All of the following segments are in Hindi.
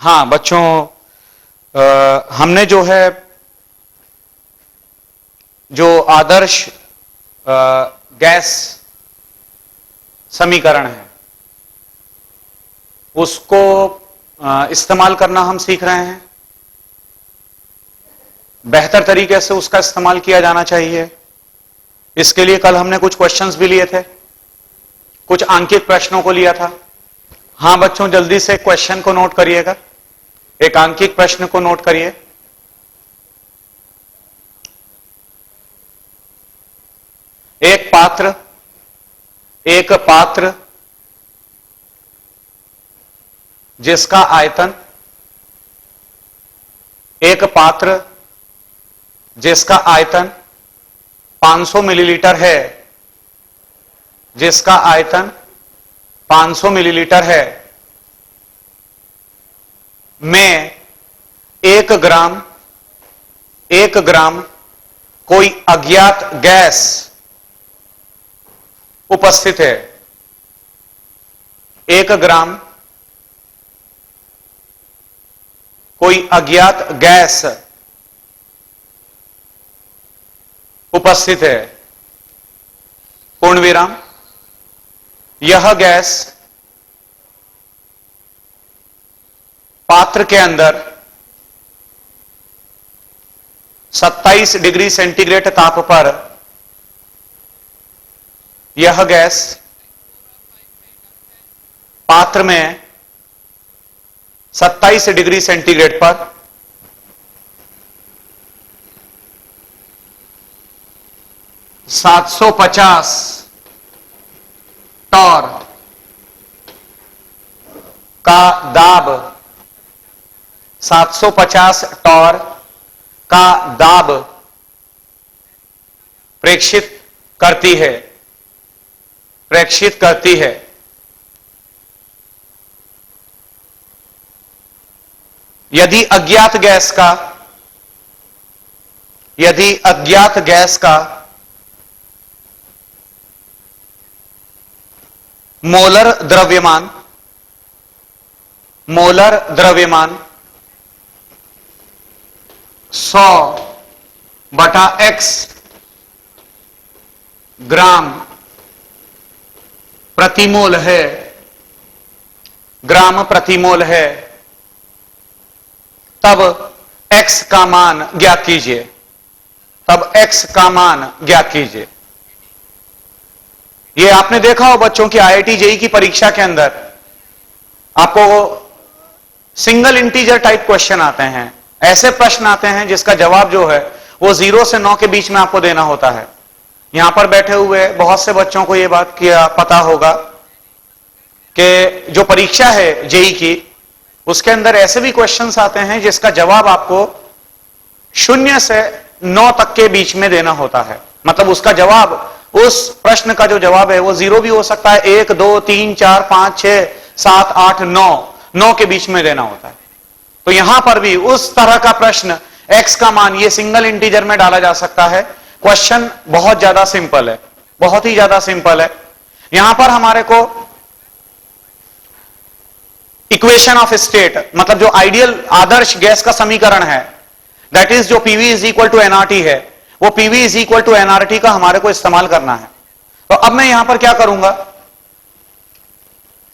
हाँ बच्चों, हमने जो है जो आदर्श गैस समीकरण है उसको इस्तेमाल करना हम सीख रहे हैं। बेहतर तरीके से उसका इस्तेमाल किया जाना चाहिए। इसके लिए कल हमने कुछ क्वेश्चंस भी लिए थे, कुछ अंकित प्रश्नों को लिया था। हां बच्चों, जल्दी से क्वेश्चन को नोट करिएगा, एक अंकित प्रश्न को नोट करिए। एक पात्र जिसका आयतन, एक पात्र जिसका आयतन 500 मिलीलीटर है, जिसका आयतन 500 मिलीलीटर है, में 1 ग्राम कोई अज्ञात गैस उपस्थित है। 1 ग्राम कोई अज्ञात गैस उपस्थित है, पूर्ण विराम। यह गैस पात्र के अंदर 27 डिग्री सेंटीग्रेड ताप पर, यह गैस पात्र में 27 डिग्री सेंटीग्रेड पर 750 टॉर का दाब, 750 टॉर का दाब प्रेक्षित करती है। यदि अज्ञात गैस का मोलर द्रव्यमान 100/x ग्राम प्रतिमोल है, तब x का मान ज्ञात कीजिए। ये आपने देखा हो बच्चों की IIT JEE की परीक्षा के अंदर आपको सिंगल इंटीजर टाइप क्वेश्चन आते हैं, ऐसे प्रश्न आते हैं जिसका जवाब जो है वो 0 से 9 के बीच में आपको देना होता है। यहां पर बैठे हुए बहुत से बच्चों को यह बात पता होगा कि जो परीक्षा है जेई की, उसके अंदर ऐसे भी क्वेश्चंस आते हैं जिसका जवाब आपको 0 से 9 तक के बीच में देना होता है। मतलब उसका जवाब, उस प्रश्न का जो जवाब है वो 0 भी हो सकता है, 1 2 3 4 5 6 7 8 9 के बीच में देना होता है। तो यहां पर भी उस तरह का प्रश्न x का मान ये सिंगल इंटीजर में डाला जा सकता है। क्वेश्चन बहुत ज्यादा सिंपल है, बहुत ही ज्यादा सिंपल है। यहां पर हमारे को इक्वेशन ऑफ स्टेट, मतलब जो आदर्श गैस का समीकरण है, दैट इज जो PV is equal to nRT है, वो PV is equal to nRT का हमारे को इस्तेमाल करना है। तो अब मैं यहां पर क्या करूंगा,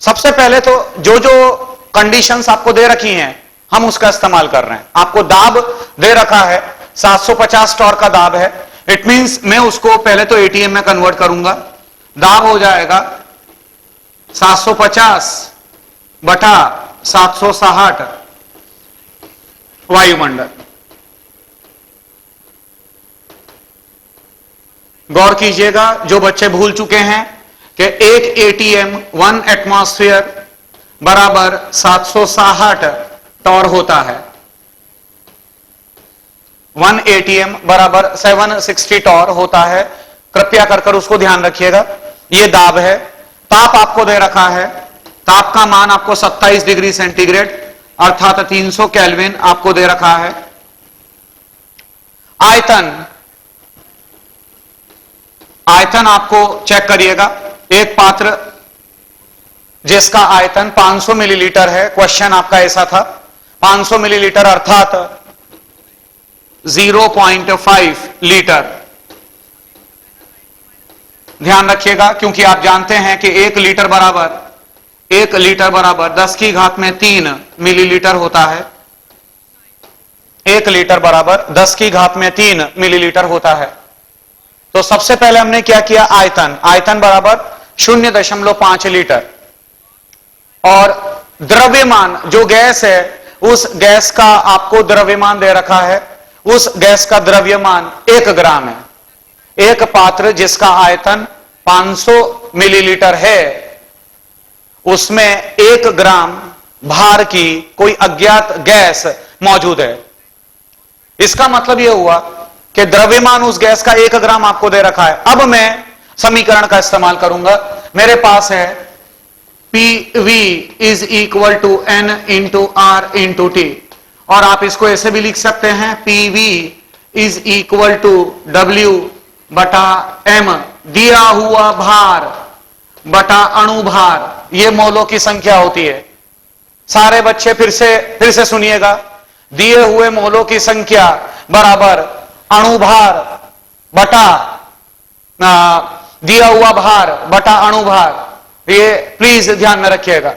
सबसे पहले तो जो जो कंडीशंस आपको दे रखी हैं हम उसका इस्तेमाल कर रहे हैं। आपको दाब दे रखा है, 750 टॉर का दाब है। इट मींस मैं उसको पहले तो ATM में कन्वर्ट करूंगा। दाब हो जाएगा 750/760 वायुमंडल। गौर कीजिएगा, जो बच्चे भूल चुके हैं कि 1 ATM 1 एटमॉस्फेयर बराबर 760 टॉर होता है। 1 ATM बराबर 760 टॉर होता है। कृपया कर उसको ध्यान रखिएगा। यह दाब है, ताप आपको दे रखा है, ताप का मान आपको 27 डिग्री सेंटीग्रेड अर्थात 300 केल्विन आपको दे रखा है। आयतन आपको चेक करिएगा, एक पात्र जिसका आयतन 500 मिलीलीटर है, क्वेश्चन आपका ऐसा था, 500 मिलीलीटर अर्थात 0.5 लीटर। ध्यान रखिएगा, क्योंकि आप जानते हैं कि 1 लीटर बराबर 10 की घात में 3 मिलीलीटर होता है। 1 लीटर बराबर 10 की घात में 3 मिलीलीटर होता है। तो सबसे पहले हमने क्या किया, आयतन बराबर 0.5 लीटर, और द्रव्यमान जो गैस है, उस गैस का आपको द्रव्यमान दे रखा है। उस गैस का द्रव्यमान 1 ग्राम है। एक पात्र जिसका आयतन 500 मिलीलीटर है, उसमें 1 ग्राम भार की कोई अज्ञात गैस मौजूद है। इसका मतलब यह हुआ कि द्रव्यमान उस गैस का 1 ग्राम आपको दे रखा है। अब मैं समीकरण का इस्तेमाल करूंगा। मेरे पास है PV is equal to N into R into T, और आप इसको ऐसे भी लिख सकते हैं, PV is equal to W बटा M, दिया हुआ भार बटा अणु भार। ये मोलों की संख्या होती है। सारे बच्चे फिर से सुनिएगा, दिए हुए मोलों की संख्या बराबर अणु भार बटा दिया हुआ भार बटा अणु भार। ये प्लीज ध्यान में रखिएगा।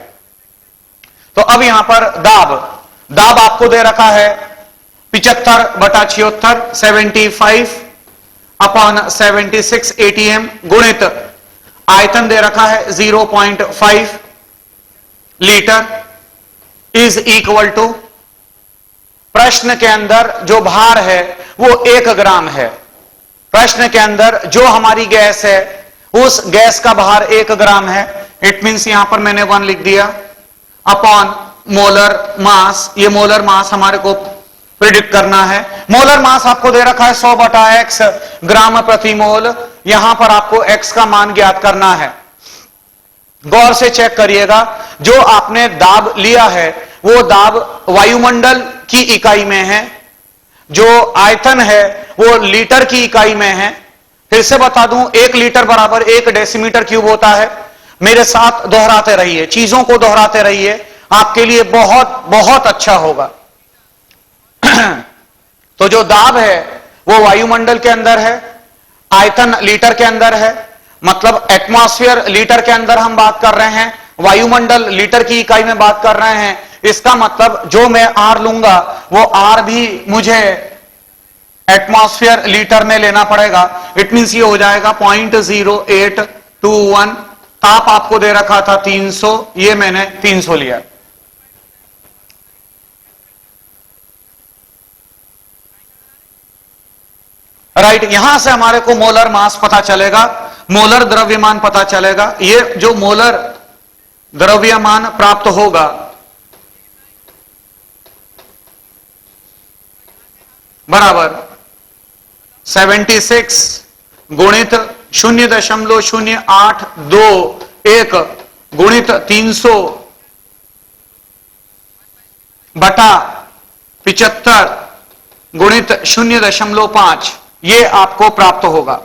तो अब यहां पर दाब आपको दे रखा है 75 बटा 76, 75 अपॉन 76 ATM, गुणित आयतन दे रखा है 0.5 लीटर, इज इक्वल टू, प्रश्न के अंदर जो भार है वो 1 ग्राम है। प्रश्न के अंदर जो हमारी गैस है, उस गैस का भार 1 ग्राम है। इट मींस यहां पर मैंने 1 लिख दिया, अपॉन मोलर मास। ये मोलर मास हमारे को प्रिडिक्ट करना है। मोलर मास आपको दे रखा है 100 बटा x ग्राम प्रति मोल। यहां पर आपको x का मान ज्ञात करना है। गौर से चेक करिएगा, जो आपने दाब लिया है वो दाब वायुमंडल की इकाई में है, जो आयतन है वो लीटर की इकाई में है। फिर से बता दूं, 1 लीटर बराबर 1 डेसीमीटर क्यूब होता है। मेरे साथ दोहराते रहिए, चीजों को दोहराते रहिए, आपके लिए बहुत बहुत अच्छा होगा। तो जो दाब है वो वायुमंडल के अंदर है, आयतन लीटर के अंदर है, मतलब एटमॉस्फेयर लीटर के अंदर हम बात कर रहे हैं, वायुमंडल लीटर की इकाई में बात कर रहे हैं। इसका मतलब जो मैं R लूंगा वो R भी मुझे एटमॉस्फेयर लीटर में लेना पड़ेगा। इट मींस ये हो जाएगा 0.0821। ताप आपको दे रखा था 300, ये मैंने 300 लिया। राइट, यहां से हमारे को मोलर मास पता चलेगा, मोलर द्रव्यमान पता चलेगा। ये जो मोलर द्रव्यमान प्राप्त होगा, बराबर 76 गुणित 0.0821 गुणित 300 बटा 75 गुणित 0.5, ये आपको प्राप्त होगा।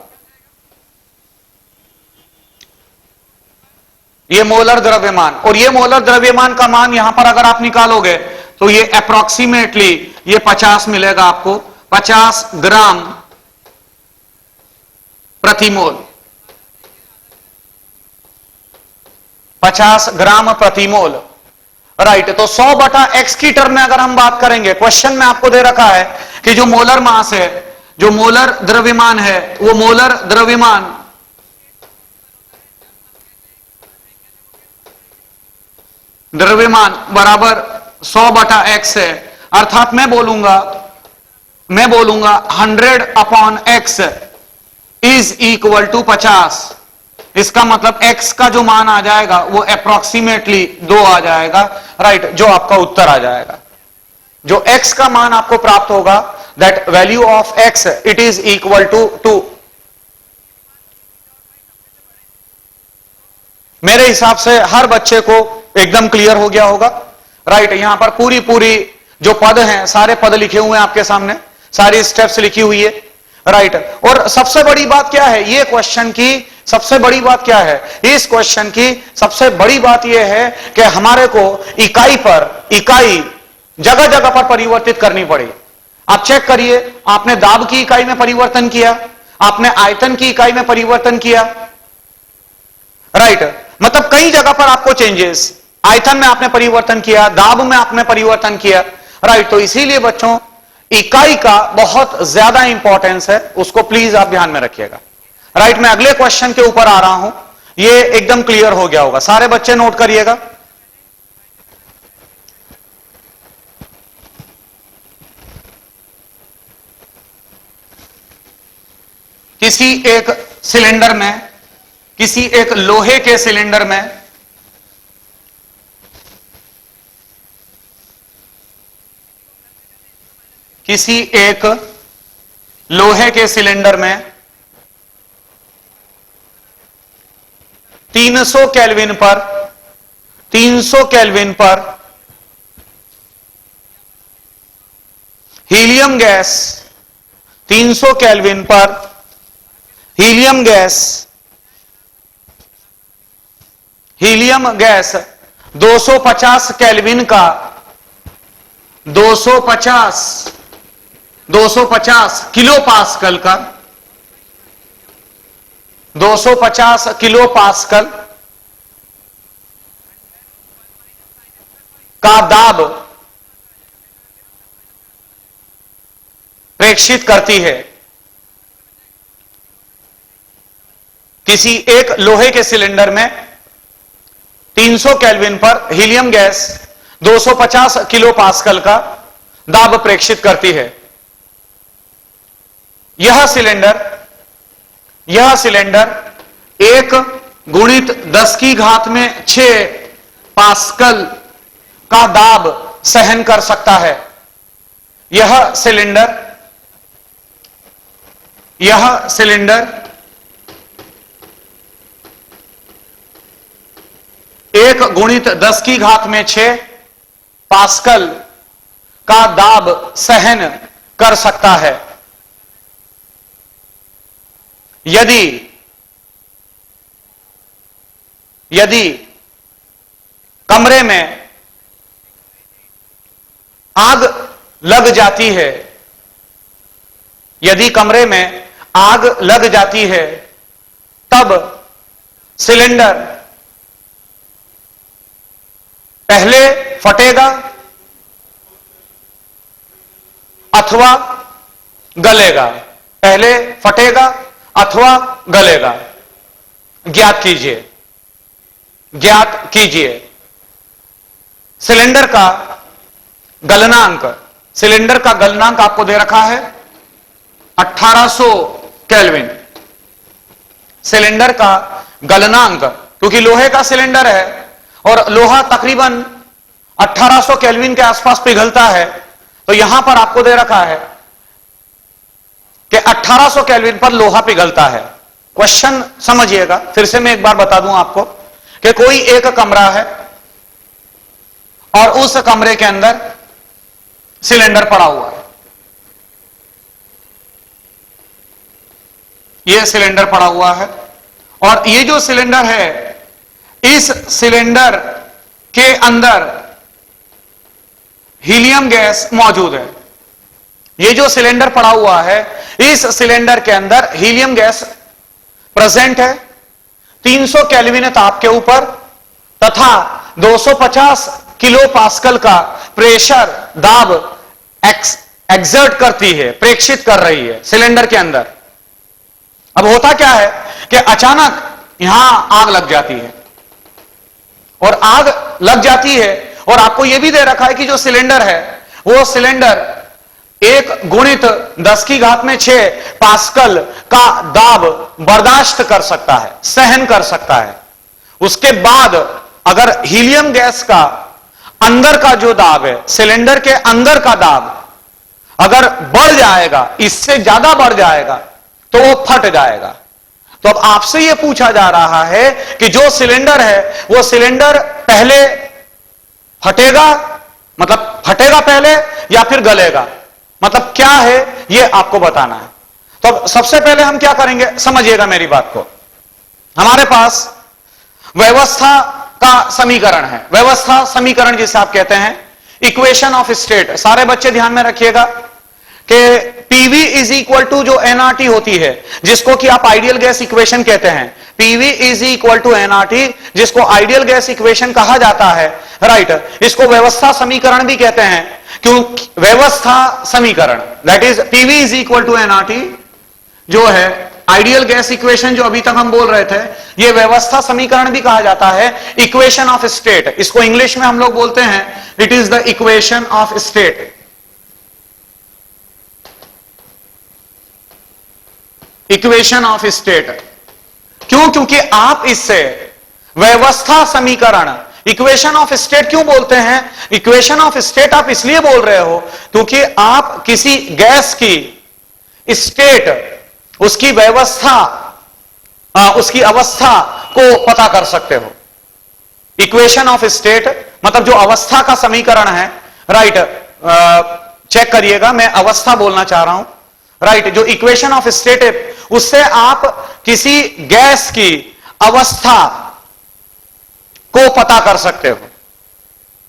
ये मोलर द्रव्यमान, और ये मोलर द्रव्यमान का मान यहां पर अगर आप निकालोगे तो ये अप्रोक्सीमेटली ये 50 मिलेगा आपको, 50 ग्राम प्रति मोल, 50 ग्राम प्रति मोल। राइट, तो 100 बटा x की टर्म में अगर हम बात करेंगे, क्वेश्चन में आपको दे रखा है कि जो मोलर मास है, जो मोलर द्रव्यमान है, वो मोलर द्रव्यमान बराबर 100 बटा x है। अर्थात मैं बोलूंगा 100 upon x is equal to 50। इसका मतलब x का जो मान आ जाएगा वो अप्रोक्सीमेटली 2 आ जाएगा। राइट, जो आपका उत्तर आ जाएगा, जो x का मान आपको प्राप्त होगा, that value of x it is equal to 2। मेरे हिसाब से हर बच्चे को एकदम क्लियर हो गया होगा। राइट, यहां पर पूरी जो पद हैं, सारे पद लिखे हुए हैं आपके सामने, सारी स्टेप्स लिखी हुई है। राइट, और सबसे बड़ी बात क्या है, ये क्वेश्चन की सबसे बड़ी बात क्या है, इस क्वेश्चन की सबसे बड़ी बात यह है कि हमारे को इकाई जगह जगह पर परिवर्तित करनी पड़ी। आप चेक करिए, आपने दाब की इकाई में परिवर्तन किया, आपने आयतन की इकाई में परिवर्तन किया, राइट। मतलब कई जगह पर आपको चेंजेस, आयतन में आपने परिवर्तन किया, दाब में आपने परिवर्तन किया, राइट। तो इसीलिए बच्चों इकाई का बहुत ज्यादा इंपॉर्टेंस है, उसको प्लीज आप ध्यान में रखिएगा, राइट। मैं अगले क्वेश्चन के ऊपर आ रहा हूं, ये एकदम क्लियर हो गया होगा, सारे बच्चे नोट करिएगा। किसी एक सिलेंडर में, किसी एक लोहे के सिलेंडर में किसी एक लोहे के सिलेंडर में 300 केल्विन पर 300 केल्विन पर हीलियम गैस, 300 केल्विन पर हीलियम गैस 250 केल्विन का 250 किलो पास्कल का 250 किलो पास्कल का दाब प्रेक्षित करती है। किसी एक लोहे के सिलेंडर में 300 केल्विन पर हीलियम गैस 250 किलो पास्कल का दाब प्रेक्षित करती है। यह सिलेंडर 1 गुणित 10 की घात में 6 पास्कल का दाब सहन कर सकता है। यह सिलेंडर 1 गुणित 10 की घात में 6 पास्कल का दाब सहन कर सकता है। यदि कमरे में आग लग जाती है, यदि कमरे में आग लग जाती है, तब सिलेंडर पहले फटेगा अथवा गलेगा, पहले फटेगा अथवा गलेगा। ज्ञात कीजिए सिलेंडर का गलनांक आपको दे रखा है 1800 केल्विन। सिलेंडर का गलनांक, क्योंकि लोहे का सिलेंडर है और लोहा तकरीबन 1800 केल्विन के आसपास पिघलता है, तो यहां पर आपको दे रखा है कि 1800 केल्विन पर लोहा पिघलता है। क्वेश्चन समझिएगा, फिर से मैं एक बार बता दूं आपको कि कोई एक कमरा है और उस कमरे के अंदर सिलेंडर पड़ा हुआ है। यह सिलेंडर पड़ा हुआ है और ये जो सिलेंडर है, इस सिलेंडर के अंदर हीलियम गैस मौजूद है। ये जो सिलेंडर पड़ा हुआ है, इस सिलेंडर के अंदर हीलियम गैस प्रेजेंट है। 300 केल्विन ताप के ऊपर तथा 250 किलो पास्कल का प्रेशर दाब एक्सर्ट करती है, प्रेक्षित कर रही है सिलेंडर के अंदर। अब होता क्या है कि अचानक यहां आग लग जाती है, और आग लग जाती है और आपको यह भी दे रखा है कि जो सिलेंडर है, वो सिलेंडर 1 गुणित 10 की घात में 6 पास्कल का दाब बर्दाश्त कर सकता है, सहन कर सकता है। उसके बाद अगर हीलियम गैस का अंदर का जो दाब है, सिलेंडर के अंदर का दाब अगर बढ़ जाएगा, इससे ज्यादा बढ़ जाएगा, तो वो फट जाएगा। तो अब आपसे यह पूछा जा रहा है कि जो सिलेंडर है, वो सिलेंडर पहले फटेगा, मतलब फटेगा पहले या फिर गलेगा, मतलब क्या है यह आपको बताना है। तो अब सबसे पहले हम क्या करेंगे, समझिएगा मेरी बात को। हमारे पास व्यवस्था का समीकरण है, व्यवस्था समीकरण जिसे आप कहते हैं, इक्वेशन ऑफ स्टेट। सारे बच्चे ध्यान में रखिएगा कि पीवी इज इक्वल टू जो एनआरटी होती है, जिसको कि आप आइडियल गैस इक्वेशन कहते हैं, PV is equal to NRT, जिसको आइडियल गैस इक्वेशन कहा जाता है, राइट। इसको व्यवस्था समीकरण भी कहते हैं, क्यों? व्यवस्था समीकरण, that is PV is equal to NRT जो है आइडियल गैस इक्वेशन जो अभी तक हम बोल रहे थे, यह व्यवस्था समीकरण भी कहा जाता है, इक्वेशन ऑफ स्टेट। इसको इंग्लिश में हम लोग बोलते हैं it is the equation of state. Equation of state क्यों? क्योंकि आप इससे व्यवस्था समीकरण, इक्वेशन ऑफ स्टेट क्यों बोलते हैं? इक्वेशन ऑफ स्टेट आप इसलिए बोल रहे हो क्योंकि आप किसी गैस की स्टेट, उसकी व्यवस्था, उसकी अवस्था को पता कर सकते हो। इक्वेशन ऑफ स्टेट मतलब जो अवस्था का समीकरण है, राइट। चेक करिएगा, मैं अवस्था बोलना चाह रहा हूं, राइट। जो इक्वेशन ऑफ स्टेट है उससे आप किसी गैस की अवस्था को पता कर सकते हो,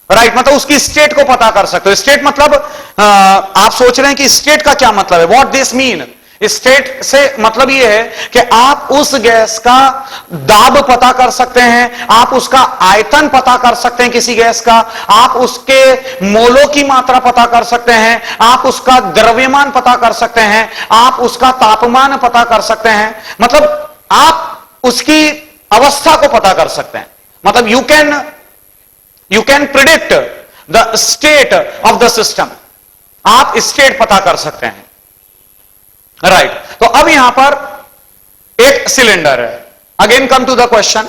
राइट। मतलब उसकी स्टेट को पता कर सकते हो। स्टेट मतलब आप सोच रहे हैं कि स्टेट का क्या मतलब है, व्हाट दिस मीन। स्टेट से मतलब यह है कि आप उस गैस का दाब पता कर सकते हैं, आप उसका आयतन पता कर सकते हैं किसी गैस का, आप उसके मोलों की मात्रा पता कर सकते हैं, आप उसका द्रव्यमान पता कर सकते हैं, आप उसका तापमान पता कर सकते हैं, मतलब आप उसकी अवस्था को पता कर सकते हैं। मतलब you can predict the state of the system, आप स्टेट पता कर सकते हैं, राइट। तो अब यहां पर एक सिलेंडर है। Again come to the question,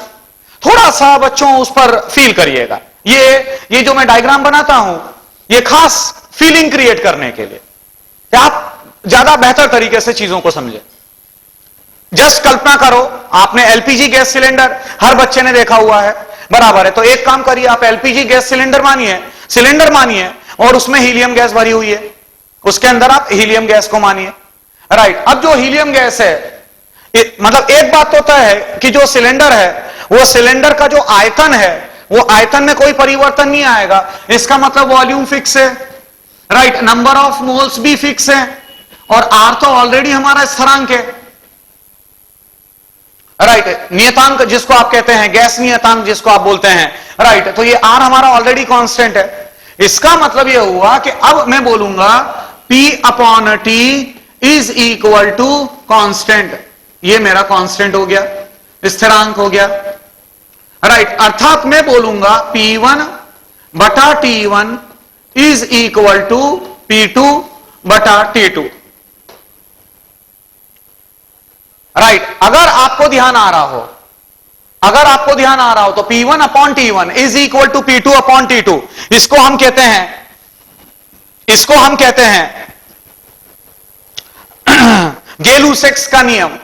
थोड़ा सा बच्चों उस पर फील करिएगा। ये जो मैं डायग्राम बनाता हूं, ये खास फीलिंग क्रिएट करने के लिए, कि आप ज्यादा बेहतर तरीके से चीजों को समझें। जस्ट कल्पना करो, आपने एलपीजी गैस सिलेंडर हर बच्चे ने देखा हुआ है, बराबर है। तो एक काम करिए, आप एलपीजी गैस सिलेंडर मानिए और उसमें हीलियम गैस भरी हुई है, उसके अंदर आप हीलियम गैस को मानिए, राइट। अब जो हीलियम गैस है, मतलब एक बात तो तय है कि जो सिलेंडर है, वो सिलेंडर का जो आयतन है, वो आयतन में कोई परिवर्तन नहीं आएगा। इसका मतलब वॉल्यूम फिक्स है, राइट। नंबर ऑफ मोल्स भी फिक्स है, और आर तो ऑलरेडी हमारा स्थिरांक है, राइट। नियतांक जिसको आप कहते हैं, गैस नियतांक जिसको आप बोलते हैं, राइट। तो ये आर हमारा ऑलरेडी कांस्टेंट है। इसका मतलब यह हुआ कि अब मैं बोलूंगा P upon T is equal to constant. ये मेरा कांस्टेंट हो गया, स्थिरांक हो गया, राइट। अर्थात मैं बोलूंगा P1 बटा T1 is equal to P2 बटा T2, राइट। अगर आपको ध्यान आ रहा हो तो P1 upon T1 is equal to P2 upon T2, इसको हम कहते हैं गेलू-सेक्स का नियम।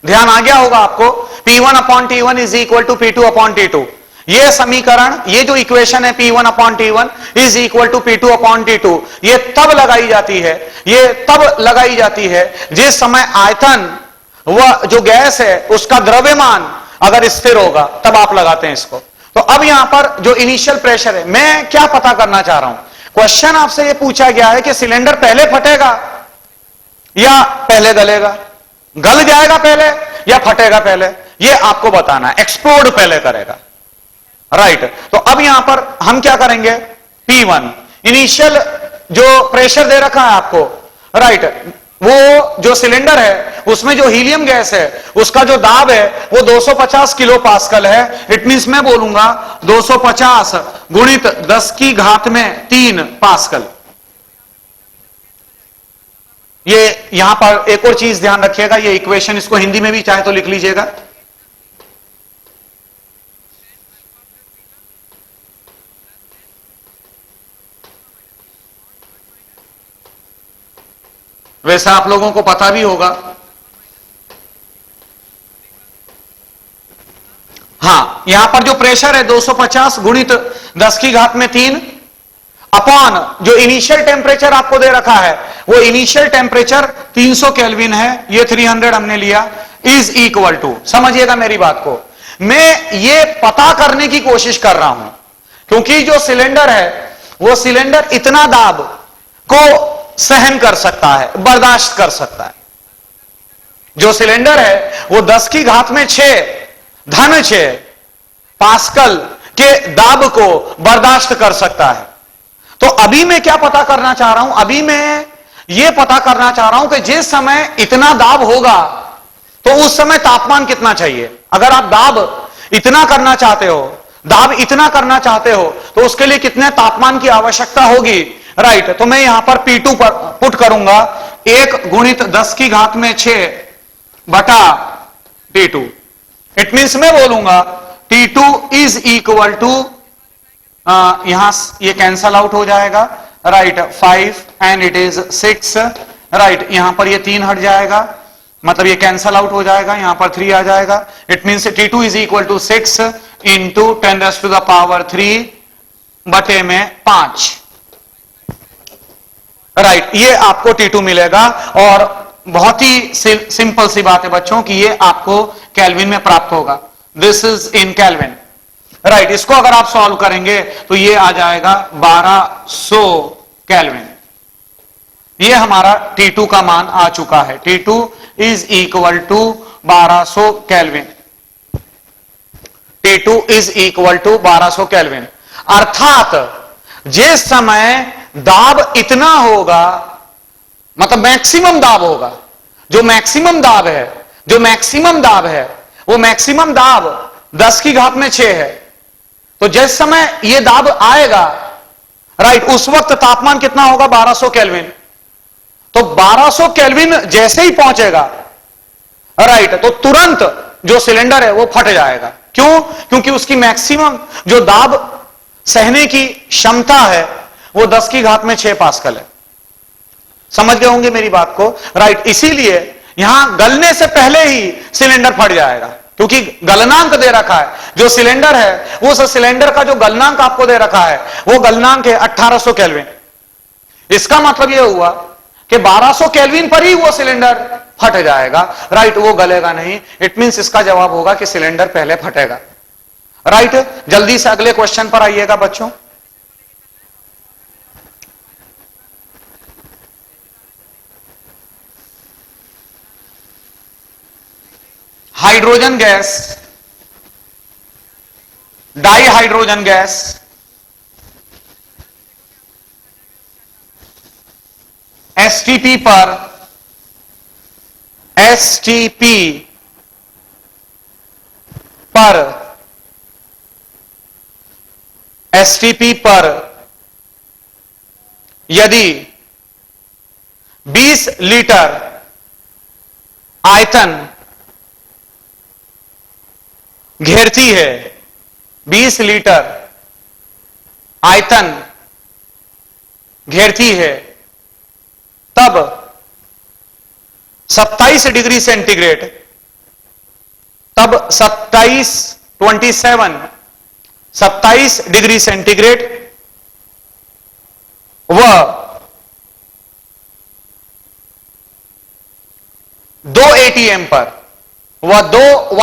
ध्यान आ गया होगा आपको, P1 upon T1 is equal to P2 upon T2। यह समीकरण, ये जो इक्वेशन है P1 upon T1 is equal to P2 upon T2, ये तब लगाई जाती है जिस समय आयतन, वह जो गैस है उसका द्रव्यमान अगर स्थिर होगा, तब आप लगाते हैं इसको। तो अब यहां पर जो इनिशियल प्रेशर है, मैं क्या पता करना चाह रहा हूं, क्वेश्चन आपसे यह पूछा गया है कि सिलेंडर पहले फटेगा या पहले गलेगा, गल जाएगा पहले या फटेगा पहले, यह आपको बताना है। एक्सप्लोड पहले करेगा, राइट। तो अब यहां पर हम क्या करेंगे, P1 इनिशियल जो प्रेशर दे रखा है आपको, राइट। वो जो सिलेंडर है उसमें जो हीलियम गैस है उसका जो दाब है वो 250 किलो पास्कल है। इट मींस मैं बोलूंगा 250 गुणित 10 की घात में 3 पास्कल। ये यहां पर एक और चीज ध्यान रखिएगा, ये इक्वेशन इसको हिंदी में भी चाहे तो लिख लीजिएगा। वैसे आप लोगों को पता भी होगा, हां, यहां पर जो प्रेशर है 250 गुणित 10 की घात में 3 अपॉन जो इनिशियल टेम्परेचर आपको दे रखा है, वो इनिशियल टेम्परेचर 300 केल्विन है, ये 300 हमने लिया, इज इक्वल टू, समझिएगा मेरी बात को, मैं ये पता करने की कोशिश कर रहा हूं क्योंकि जो सिलेंडर है वो सिलेंडर इतना दाब को सहन कर सकता है, बर्दाश्त कर सकता है। जो सिलेंडर है वो 10 की घात में 6 पास्कल के दाब को बर्दाश्त कर सकता है। तो अभी मैं क्या पता करना चाह रहा हूं, अभी मैं यह पता करना चाह रहा हूं कि जिस समय इतना दाब होगा तो उस समय तापमान कितना चाहिए। अगर आप दाब इतना करना चाहते हो, दाब इतना करना चाहते हो तो उसके लिए कितने तापमान की आवश्यकता होगी, राइट। तो मैं यहां पर P2 पर पुट करूंगा 1 गुणित 10 की घात में 6 बटा T2। इट मीन्स मैं बोलूंगा T2 इज इक्वल टू, यहां ये कैंसल आउट हो जाएगा, right, 5 and it is 6, right. यहां पर ये 3 हट जाएगा, मतलब ये कैंसल आउट हो जाएगा, यहां पर 3 आ जाएगा। It means T2 is equal to 6 into 10⁻³ बटे में 5, राइट। ये आपको T2 मिलेगा। और बहुत ही सिंपल सी बात है बच्चों कि ये आपको केल्विन में प्राप्त होगा। This is in kelvin, right. इसको अगर आप सॉल्व करेंगे तो ये आ जाएगा 1200 केल्विन। ये हमारा T2 का मान आ चुका है। T2 is equal to 1200 kelvin. T2 is equal to 1200 kelvin. अर्थात जिस समय दाब इतना होगा, मतलब मैक्सिमम दाब होगा, जो मैक्सिमम दाब है, वो मैक्सिमम दाब 10 की घात में 6 है। तो जिस समय यह दाब आएगा, राइट, उस वक्त तापमान कितना होगा, 1200 केल्विन। तो 1200 केल्विन जैसे ही पहुंचेगा, राइट, तो तुरंत जो सिलेंडर है वो फट जाएगा। क्यों? क्योंकि उसकी मैक्सिमम जो दाब सहने की क्षमता है वो 10 की घात में 6 पास्कल है। समझ गए होंगे मेरी बात को, राइट। इसीलिए यहां गलने से पहले ही सिलेंडर फट जाएगा, क्योंकि गलनांक दे रखा है। जो सिलेंडर है वो उस सिलेंडर का जो गलनांक आपको दे रखा है वो गलनांक है 1800 केल्विन। इसका मतलब यह हुआ कि 1200 केल्विन पर ही वो सिलेंडर फट जाएगा, राइट, वो गलेगा नहीं। इट मींस इसका जवाब होगा कि सिलेंडर पहले फटेगा, राइट। जल्दी से अगले क्वेश्चन पर आइएगा बच्चों। Hydrogen gas, di hydrogen gas STP पर यदि 20 लीटर आयतन घेरती है, 20 लीटर आयतन घेरती है, तब 27 डिग्री सेंटीग्रेड, तब 27 डिग्री सेंटीग्रेड व 2 ATM पर, वह 2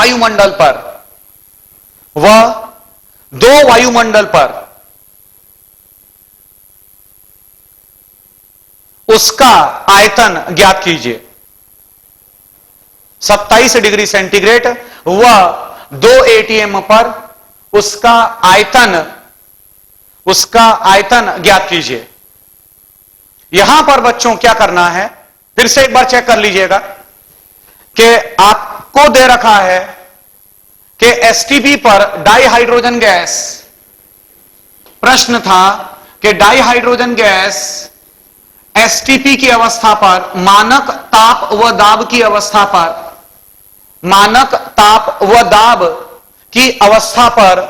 वायुमंडल पर उसका आयतन ज्ञात कीजिए। 27 डिग्री सेंटीग्रेड व 2 ATM पर उसका आयतन ज्ञात कीजिए। यहां पर बच्चों क्या करना है, फिर से एक बार चेक कर लीजिएगा कि आपको दे रखा है कि एसटीपी पर डाई हाइड्रोजन गैस, प्रश्न था कि डाई हाइड्रोजन गैस एसटीपी की अवस्था पर, मानक ताप व दाब की अवस्था पर, मानक ताप व दाब की अवस्था पर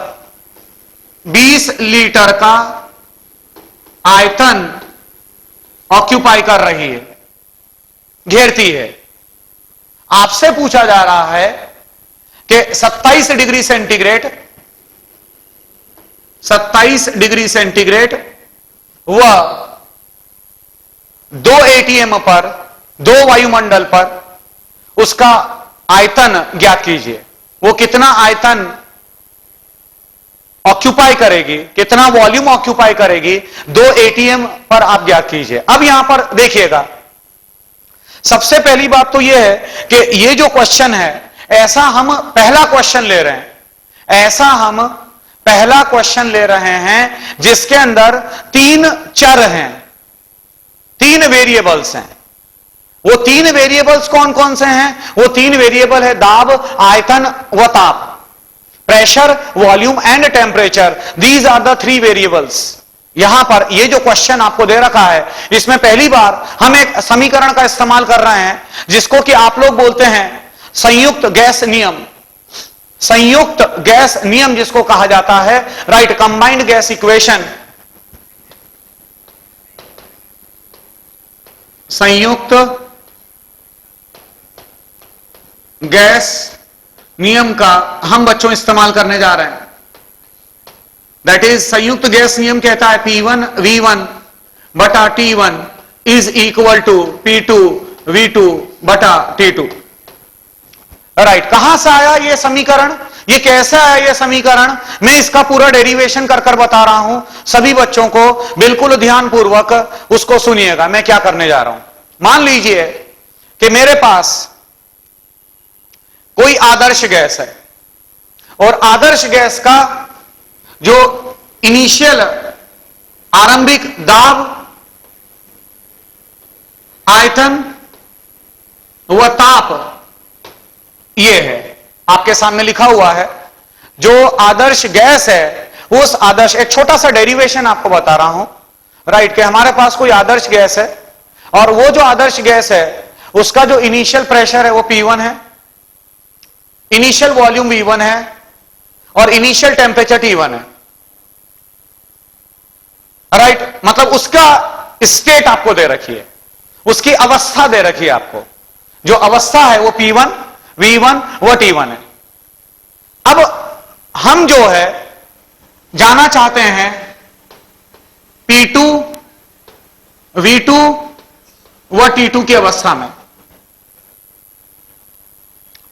20 लीटर का आयतन ऑक्यूपाई कर रही है, घेरती है। आपसे पूछा जा रहा है कि 27 डिग्री सेंटीग्रेड व 2 ATM पर, 2 वायुमंडल पर उसका आयतन ज्ञात कीजिए। वो कितना आयतन ऑक्यूपाई करेगी, कितना वॉल्यूम ऑक्यूपाई करेगी, 2 ATM पर आप ज्ञात कीजिए। अब यहां पर देखिएगा, सबसे पहली बात तो यह है कि ये जो क्वेश्चन है, ऐसा हम पहला क्वेश्चन ले रहे हैं, ऐसा हम पहला क्वेश्चन ले रहे हैं जिसके अंदर 3 चर हैं, 3 वेरिएबल्स हैं। वो 3 वेरिएबल्स कौन कौन से हैं? वो 3 वेरिएबल है दाब, आयतन व ताप, pressure, volume and temperature. These are the 3 variables. यहां पर ये जो क्वेश्चन आपको दे रखा है, इसमें पहली बार हम एक समीकरण का इस्तेमाल कर रहे हैं जिसको कि आप लोग बोलते हैं संयुक्त गैस नियम। संयुक्त गैस नियम जिसको कहा जाता है, राइट, कंबाइंड गैस इक्वेशन। संयुक्त गैस नियम का हम बच्चों इस्तेमाल करने जा रहे हैं। दैट इज, संयुक्त गैस नियम कहता है P1 V1 बटा T1 is equal to P2 V2 बटा T2। राइट, कहां से आया यह समीकरण, ये कैसे आया यह समीकरण, मैं इसका पूरा डेरिवेशन कर कर बता रहा हूं। सभी बच्चों को बिल्कुल ध्यानपूर्वक उसको सुनिएगा, मैं क्या करने जा रहा हूं। मान लीजिए कि मेरे पास कोई आदर्श गैस है और आदर्श गैस का जो इनिशियल आरंभिक दाब, आयतन व ताप ये है, आपके सामने लिखा हुआ है। जो आदर्श गैस है, उस आदर्श, एक छोटा सा डेरिवेशन आपको बता रहा हूं, राइट, कि हमारे पास कोई आदर्श गैस है और वो जो आदर्श गैस है उसका जो इनिशियल प्रेशर है वो P1 है, इनिशियल वॉल्यूम V1 है और इनिशियल टेम्परेचर T1 है। राइट, मतलब उसका स्टेट आपको दे रखी है, उसकी अवस्था दे रखी है आपको। जो अवस्था है वो P1 V1 व T1 है। अब हम जो है जाना चाहते हैं P2 V2 व T2 की अवस्था में।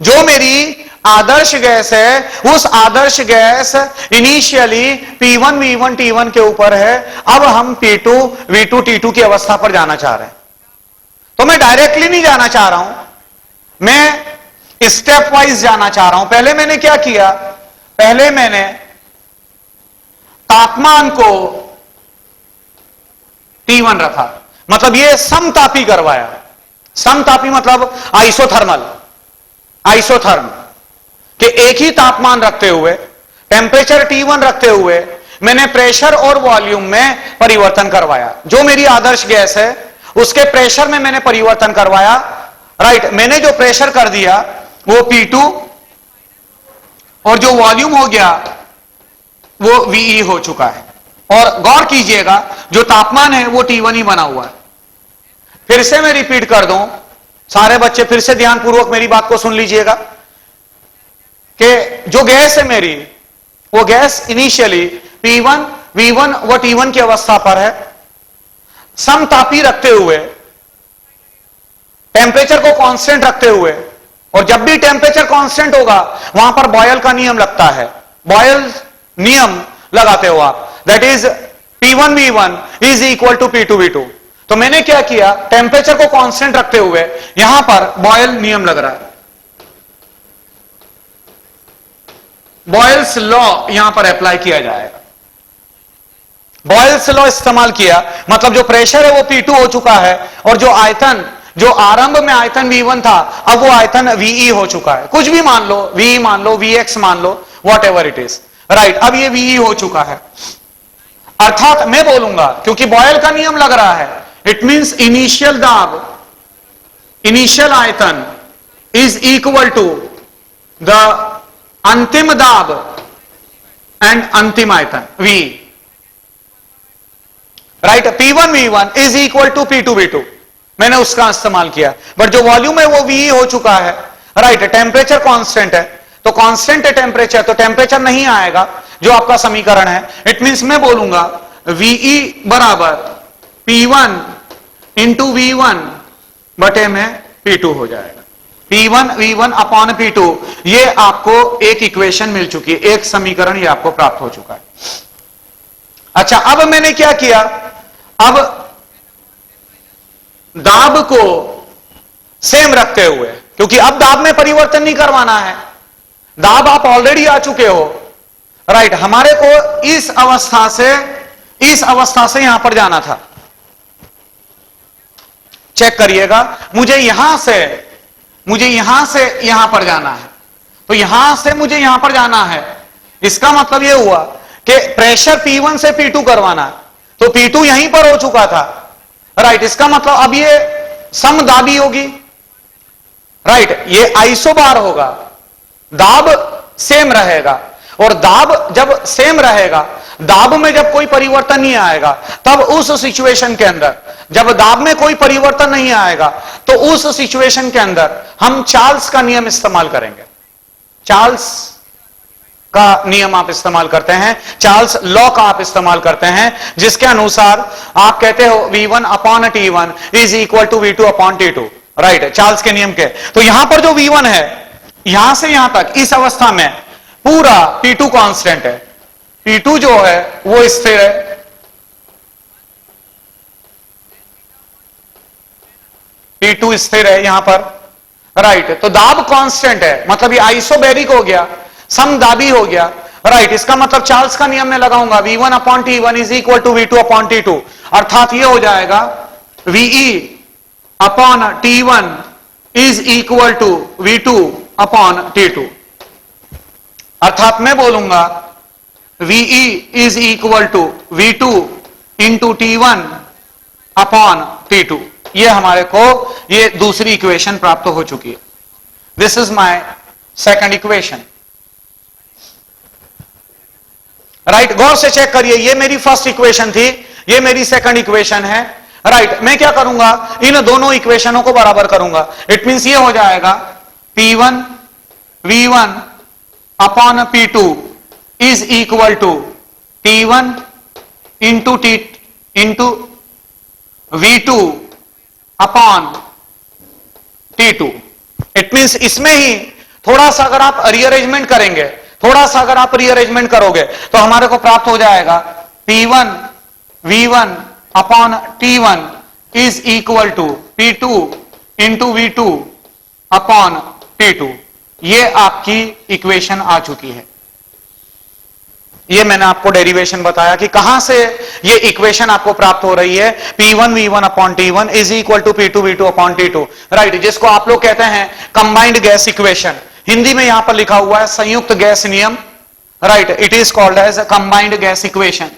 जो मेरी आदर्श गैस है, उस आदर्श gas initially P1 V1 T1 के ऊपर है। अब हम P2 V2 T2 की अवस्था पर जाना चाह रहे हैं। तो मैं डायरेक्टली नहीं जाना चाह रहा हूं, मैं स्टेप वाइज जाना चाह रहा हूं। पहले मैंने क्या किया, पहले मैंने तापमान को T1 रखा, मतलब ये समतापी करवाया। समतापी मतलब आइसोथर्मल, आइसोथर्म कि एक ही तापमान रखते हुए, टेम्परेचर T1 रखते हुए मैंने प्रेशर और वॉल्यूम में परिवर्तन करवाया। जो मेरी आदर्श गैस है उसके प्रेशर में मैंने परिवर्तन करवाया। राइट, मैंने जो प्रेशर कर दिया वो P2 और जो वॉल्यूम हो गया वो VE हो चुका है। और गौर कीजिएगा जो तापमान है वो T1 ही बना हुआ है। फिर से मैं रिपीट कर दूं, सारे बच्चे फिर से ध्यानपूर्वक मेरी बात को सुन लीजिएगा कि जो गैस है मेरी, वो गैस इनिशियली P1 V1 व T1 की अवस्था पर है, समतापी रखते हुए, टेम्परेचर को कांस्टेंट रखते हुए। और जब भी टेम्परेचर कांस्टेंट होगा वहां पर बॉयल का नियम लगता है, बॉयल नियम लगाते हो आप, that is P1 V1 is equal to P2 V2। तो मैंने क्या किया, टेम्परेचर को कांस्टेंट रखते हुए यहां पर बॉयल नियम लग रहा है, बॉयल्स लॉ यहां पर अप्लाई किया जाएगा। बॉयल्स लॉ इस्तेमाल किया, मतलब जो प्रेशर है वो P2 हो चुका है और जो आयतन, जो आरंभ में आयतन V1 था, अब वो आयतन VE हो चुका है। कुछ भी मान लो, VE मान लो, VX मान लो, whatever it is. Right, अब ये VE हो चुका है। अर्थात मैं बोलूंगा, क्योंकि बॉयल का नियम लग रहा है, इट मींस इनिशियल दाब, इनिशियल आयतन इज इक्वल टू द अंतिम दाब एंड अंतिम आयतन V। Right, P1 V1 is equal to P2 V2, मैंने उसका इस्तेमाल किया। बट जो वॉल्यूम है वो VE हो चुका है। राइट, टेम्परेचर कांस्टेंट है, तो कांस्टेंट है टेम्परेचर, तो टेम्परेचर नहीं आएगा जो आपका समीकरण है। इट मींस मैं बोलूंगा VE बराबर P1 इंटू V1 बटे में P2 हो जाएगा। P1 V1 अपॉन P2, ये आपको एक इक्वेशन मिल चुकी है, एक समीकरण ये आपको प्राप्त हो चुका है। अच्छा, अब मैंने क्या किया, अब दाब को सेम रखते हुए, क्योंकि अब दाब में परिवर्तन नहीं करवाना है, दाब आप ऑलरेडी आ चुके हो, राइट। हमारे को इस अवस्था से यहां पर जाना था। चेक करिएगा, मुझे यहां से यहां पर जाना है, तो यहां से मुझे यहां पर जाना है। इसका मतलब यह हुआ कि प्रेशर P1 से P2 करवाना है, तो P2 यहीं पर हो चुका था, राइट। इसका मतलब अब ये समदाबी होगी, राइट। ये आइसोबार होगा, दाब सेम रहेगा, और दाब जब सेम रहेगा, दाब में जब कोई परिवर्तन नहीं आएगा, तब उस सिचुएशन के अंदर, जब दाब में कोई परिवर्तन नहीं आएगा, तो उस सिचुएशन के अंदर हम चार्ल्स का नियम इस्तेमाल करेंगे। चार्ल्स का नियम आप इस्तेमाल करते हैं, चार्ल्स लॉ का आप इस्तेमाल करते हैं, जिसके अनुसार आप कहते हो V1 upon T1 is equal to V2 upon T2, right, Charles के नियम के। तो यहां पर जो V1 है, यहां से यहां तक इस अवस्था में पूरा P2 कांस्टेंट है, P2 जो है वो स्थिर है, P2 स्थिर है यहां पर, राइट। तो दाब कांस्टेंट है, मतलब ये आइसोबैरिक हो गया, समदाबी हो गया, राइट। इसका मतलब चार्ल्स का नियम में लगाऊंगा, V1 upon T1 is equal to V2 upon T2, अर्थात ये हो जाएगा VE upon T1 is equal to V2 upon T2, अर्थात मैं बोलूंगा VE is equal to V2 into T1 upon T2। ये हमारे को ये दूसरी इक्वेशन प्राप्त हो चुकी है। This is my second equation, right. गौर से चेक करिए, ये मेरी फर्स्ट इक्वेशन थी, ये मेरी सेकंड इक्वेशन है, राइट। मैं क्या करूंगा, इन दोनों इक्वेशनों को बराबर करूंगा। इट मींस ये हो जाएगा P1 V1 upon P2 is equal to T1 into V2 upon T2। It means इसमें ही थोड़ा सा अगर आप रीअरेंजमेंट करेंगे, थोड़ा सा अगर आप रीअरेंजमेंट करोगे, तो हमारे को प्राप्त हो जाएगा P1 V1 upon T1 is equal to P2 into V2 upon T2। ये आपकी इक्वेशन आ चुकी है। ये मैंने आपको डेरिवेशन बताया कि कहां से ये इक्वेशन आपको प्राप्त हो रही है, P1 V1 upon T1 is equal to P2 V2 upon T2, right, जिसको आप लोग कहते हैं कंबाइंड गैस इक्वेशन। हिंदी में यहां पर लिखा हुआ है संयुक्त गैस नियम, right. It is called as combined gas equation.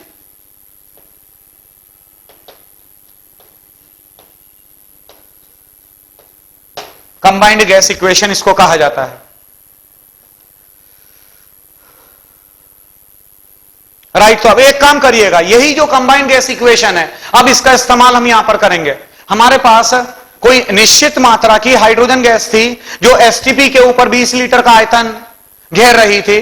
Combined gas equation इसको कहा जाता है, राइट। तो अब एक काम करिएगा, यही जो कंबाइंड गैस इक्वेशन है, अब इसका इस्तेमाल हम यहां पर करेंगे। हमारे पास कोई निश्चित मात्रा की हाइड्रोजन गैस थी जो एसटीपी के ऊपर 20 लीटर का आयतन घेर रही थी,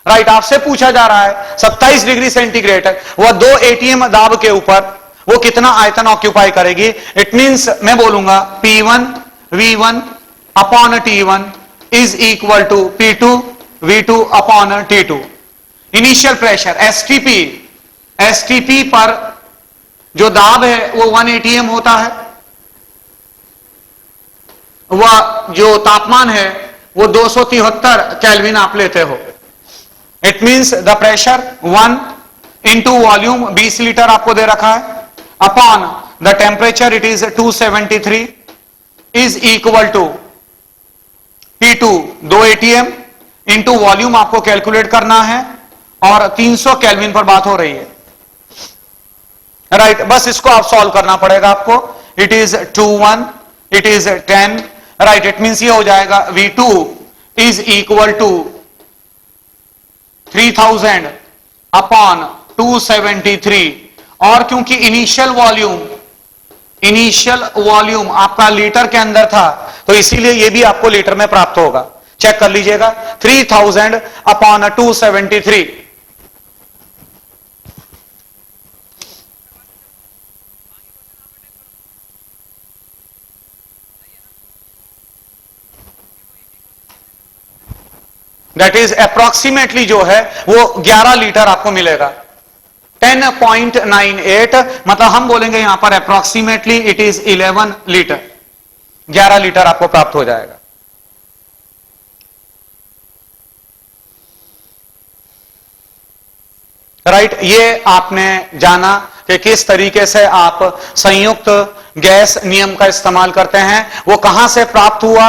राइट। आपसे पूछा जा रहा है 27 डिग्री सेंटीग्रेड वह 2 एटीएम दाब के ऊपर वो कितना आयतन ऑक्यूपाई करेगी। इट मींस मैं बोलूंगा P1 V1 upon T1 is equal to P2 V2 upon T2। Initial pressure STP पर जो दाब है वो 1 एटीएम होता है, वह जो तापमान है वो 273 केल्विन आप लेते हो। It means the pressure 1 into volume 20 litre आपको दे रखा है upon the temperature it is 273 is equal to P2 2 ATM into volume आपको कैलकुलेट करना है, और 300 केल्विन पर बात हो रही है, राइट। बस इसको आप सॉल्व करना पड़ेगा आपको। It is 21 it is 10, right. It means ये हो जाएगा V2 is equal to 3000 upon 273, और क्योंकि इनिशियल वॉल्यूम आपका लीटर के अंदर था, तो इसीलिए ये भी आपको लीटर में प्राप्त होगा। चेक कर लीजिएगा 3000 अपॉन 273। दैट इज अप्रोक्सीमेटली जो है वो 11 लीटर आपको मिलेगा। 10.98 मतलब हम बोलेंगे यहां पर approximately it is 11 litre, 11 litre आपको प्राप्त हो जाएगा। राइट, ये आपने जाना कि किस तरीके से आप संयुक्त गैस नियम का इस्तेमाल करते हैं, वो कहां से प्राप्त हुआ,